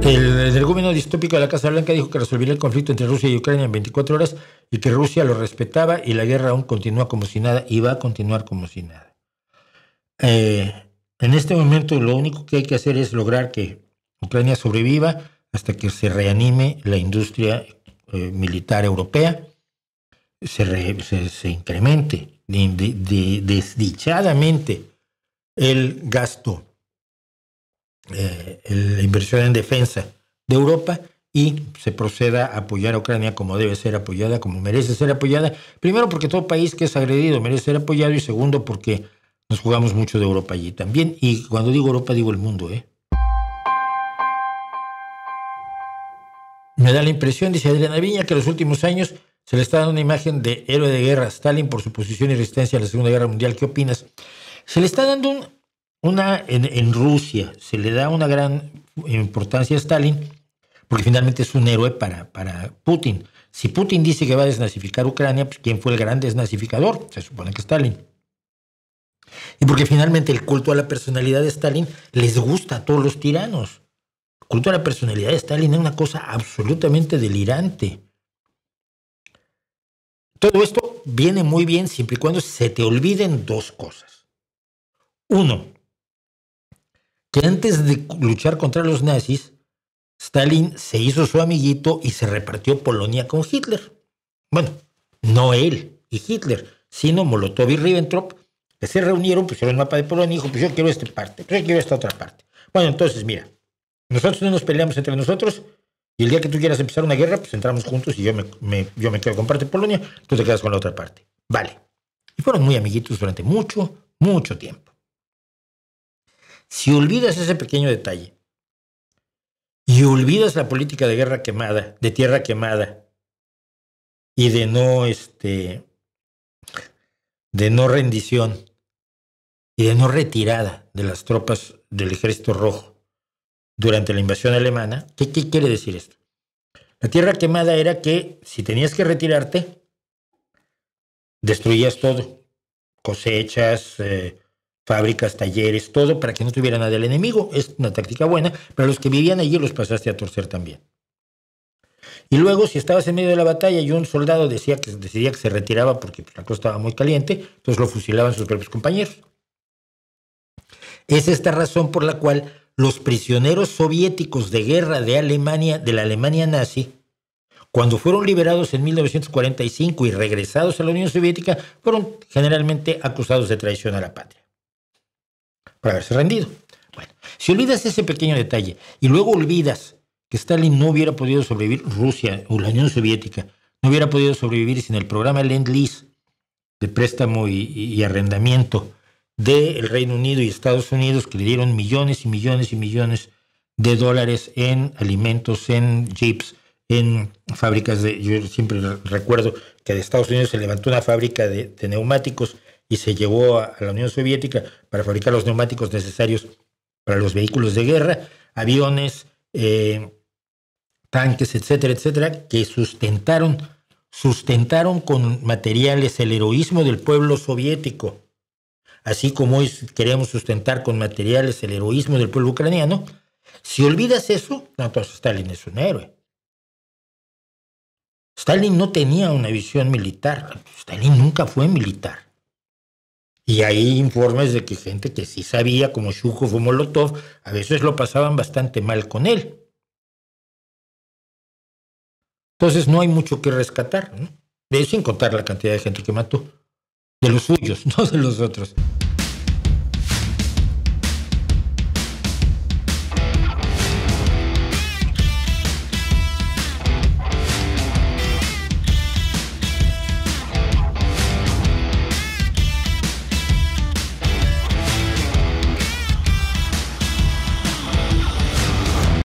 El gobierno distópico de la Casa Blanca dijo que resolvería el conflicto entre Rusia y Ucrania en 24 horas y que Rusia lo respetaba y la guerra aún continúa como si nada y va a continuar como si nada. En este momento lo único que hay que hacer es lograr que Ucrania sobreviva hasta que se reanime la industria militar europea, se incremente desdichadamente el gasto, la inversión en defensa de Europa y se proceda a apoyar a Ucrania como debe ser apoyada, como merece ser apoyada. Primero, porque todo país que es agredido merece ser apoyado, y segundo, porque nos jugamos mucho de Europa allí también. Y cuando digo Europa, digo el mundo. Me da la impresión, dice Adriana Viña, que en los últimos años se le está dando una imagen de héroe de guerra a Stalin por su posición y resistencia a la Segunda Guerra Mundial. ¿Qué opinas? Se le está dando en Rusia, se le da una gran importancia a Stalin porque finalmente es un héroe para Putin. Si Putin dice que va a desnazificar Ucrania, pues ¿quién fue el gran desnazificador? Se supone que Stalin. Y porque finalmente el culto a la personalidad de Stalin les gusta a todos los tiranos. El culto a la personalidad de Stalin es una cosa absolutamente delirante. Todo esto viene muy bien siempre y cuando se te olviden dos cosas. Uno, que antes de luchar contra los nazis, Stalin se hizo su amiguito y se repartió Polonia con Hitler. Bueno, no él y Hitler, sino Molotov y Ribbentrop, que se reunieron, pusieron el mapa de Polonia y dijo, pues yo quiero esta parte, pues yo quiero esta otra parte. Bueno, entonces mira, nosotros no nos peleamos entre nosotros y el día que tú quieras empezar una guerra, pues entramos juntos y yo me quedo con parte de Polonia, tú te quedas con la otra parte. Vale. Y fueron muy amiguitos durante mucho, mucho tiempo. Si olvidas ese pequeño detalle y olvidas la política de guerra quemada, de tierra quemada y de no rendición y de no retirada de las tropas del Ejército Rojo durante la invasión alemana, ¿qué quiere decir esto? La tierra quemada era que si tenías que retirarte, destruías todo, cosechas, fábricas, talleres, todo para que no tuviera nada el enemigo. Es una táctica buena, pero los que vivían allí los pasaste a torcer también. Y luego, si estabas en medio de la batalla y un soldado decidía que se retiraba porque la cosa estaba muy caliente, entonces lo fusilaban sus propios compañeros. Es esta razón por la cual los prisioneros soviéticos de guerra de la Alemania nazi, cuando fueron liberados en 1945 y regresados a la Unión Soviética, fueron generalmente acusados de traición a la patria por haberse rendido. Bueno, si olvidas ese pequeño detalle y luego olvidas que Stalin no hubiera podido sobrevivir, Rusia o la Unión Soviética no hubiera podido sobrevivir sin el programa Lend-Lease de préstamo y arrendamiento del Reino Unido y Estados Unidos, que le dieron millones y millones y millones de dólares en alimentos, en jeeps, en fábricas yo siempre recuerdo que de Estados Unidos se levantó una fábrica de neumáticos y se llevó a la Unión Soviética para fabricar los neumáticos necesarios para los vehículos de guerra, aviones, tanques, etcétera, etcétera, que sustentaron con materiales el heroísmo del pueblo soviético, así como hoy queremos sustentar con materiales el heroísmo del pueblo ucraniano. Si olvidas eso, no, entonces Stalin es un héroe. Stalin no tenía una visión militar, Stalin nunca fue militar. Y hay informes de que gente que sí sabía, como Zhukov o Molotov, a veces lo pasaban bastante mal con él. Entonces no hay mucho que rescatar, ¿no? Sin contar la cantidad de gente que mató. De los suyos, no de los otros.